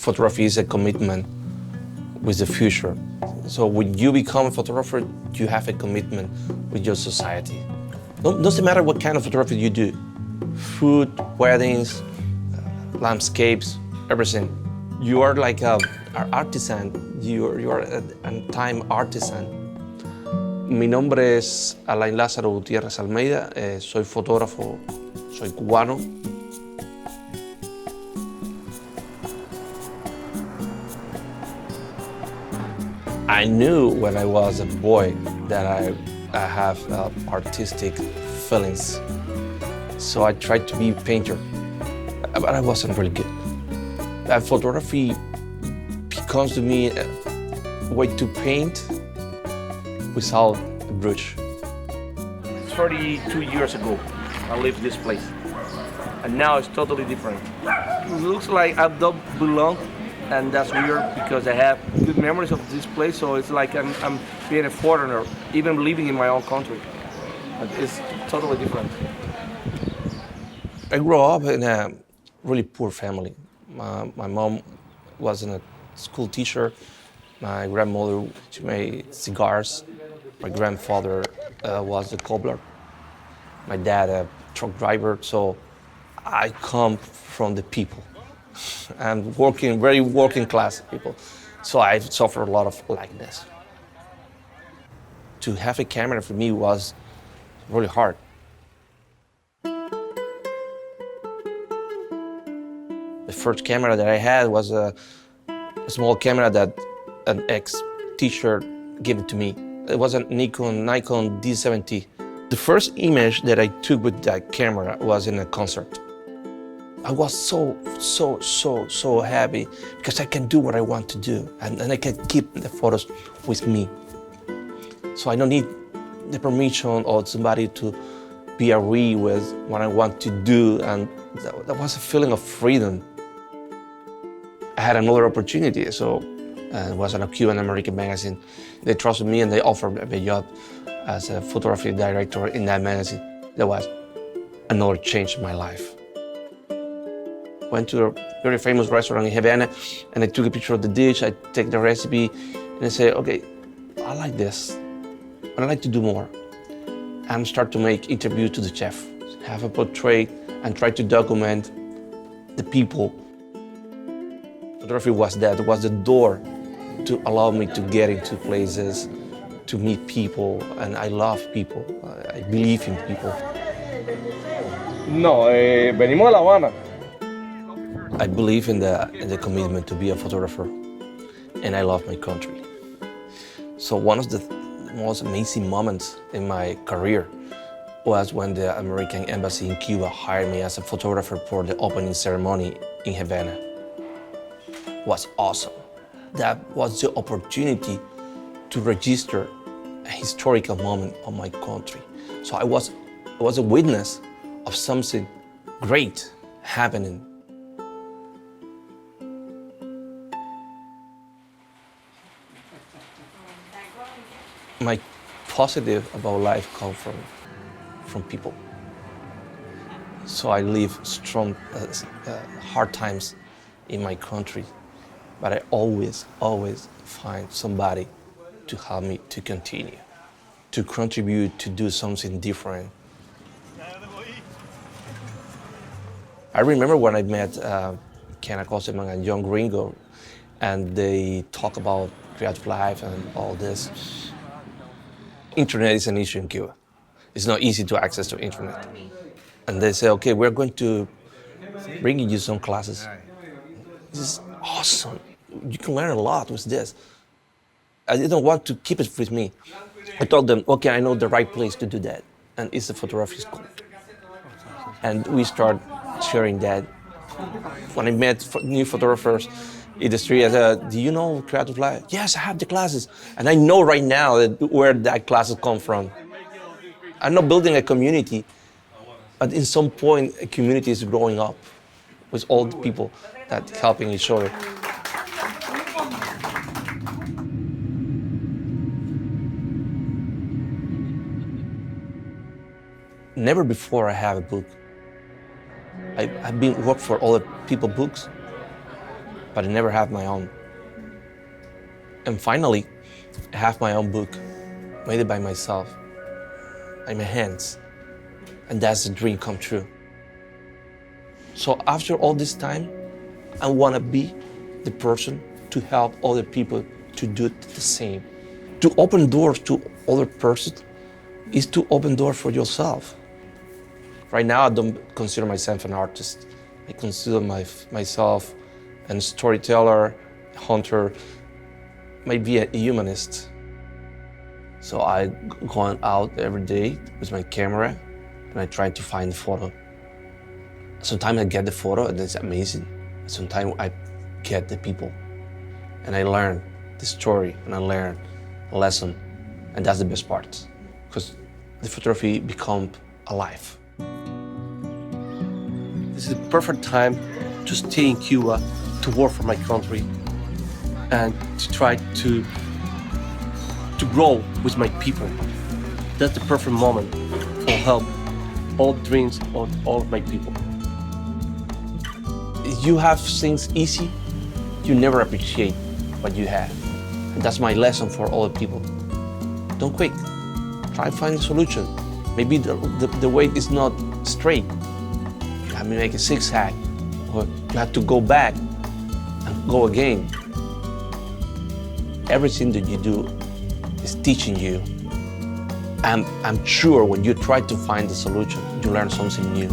photography is a commitment with the future. So when you become a photographer, you have a commitment with your society. Doesn't matter what kind of photography you do. Food, weddings, landscapes, everything. You are like an artisan. You are a time artisan. Mi nombre es Alain Gutiérrez Almeida. Soy fotógrafo, soy cubano. I knew when I was a boy that I have artistic feelings. So I tried to be a painter, but I wasn't really good. Photography becomes to me a way to paint without a brush. 32 years ago, I lived this place, and now it's totally different. It looks like I don't belong, and that's weird because I have good memories of this place, so it's like I'm being a foreigner, even living in my own country. But it's totally different. I grew up in a really poor family. My mom wasn't a school teacher. My grandmother, she made cigars. My grandfather was a cobbler. My dad, a truck driver. So I come from the people. I'm very working class people. So I suffered a lot of likeness. To have a camera for me was really hard. The first camera that I had was a small camera that an ex-teacher gave it to me. It was a Nikon D70. The first image that I took with that camera was in a concert. I was so happy because I can do what I want to do and I can keep the photos with me. So I don't need the permission or somebody to be agree with what I want to do, and that was a feeling of freedom. I had another opportunity, so it was a Cuban American magazine. They trusted me and they offered me a job as a photography director in that magazine. That was another change in my life. Went to a very famous restaurant in Havana and I took a picture of the dish. I take the recipe and I say, okay, I like this, but I'd like to do more. And start to make interviews to the chef, have a portrait and try to document the people. Photography was the door to allow me to get into places, to meet people, and I love people. I believe in people. No, venimos de La Habana. I believe in the commitment to be a photographer, and I love my country. So one of the most amazing moments in my career was when the American Embassy in Cuba hired me as a photographer for the opening ceremony in Havana. It was awesome. That was the opportunity to register a historical moment of my country. So I was a witness of something great happening. My positive about life comes from people. So I live strong, hard times in my country, but I always find somebody to help me to continue, to contribute, to do something different. I remember when I met Ken Acostaman and John Gringo, and they talk about CreativeLive and all this. Internet is an issue in Cuba. It's not easy to access the internet. And they say, okay, we're going to bring you some classes. This is awesome. You can learn a lot with this. I didn't want to keep it with me. I told them, okay, I know the right place to do that, and it's the photography school. And we start sharing that. When I met new photographers in the street, I said, do you know CreativeLive? Yes, I have the classes. And I know right now where that classes come from. I'm not building a community, but in some point, a community is growing up with all the people that helping each other. Never before I have a book. I've been working for other people's books, but I never had my own. And finally, I have my own book, made it by myself, by my hands. And that's the dream come true. So after all this time, I want to be the person to help other people to do the same. To open doors to other persons is to open doors for yourself. Right now, I don't consider myself an artist. I consider myself a storyteller, a hunter, maybe a humanist. So I go out every day with my camera and I try to find the photo. Sometimes I get the photo and it's amazing. Sometimes I get the people and I learn the story and I learn a lesson. And that's the best part, because the photography becomes alive. This is the perfect time to stay in Cuba, to work for my country, and to try to grow with my people. That's the perfect moment to help all dreams of all of my people. If you have things easy, you never appreciate what you have. And that's my lesson for all the people. Don't quit. Try to find a solution. Maybe the way is not straight. You have to make a zigzag, or you have to go back and go again. Everything that you do is teaching you. I'm sure when you try to find the solution, you learn something new.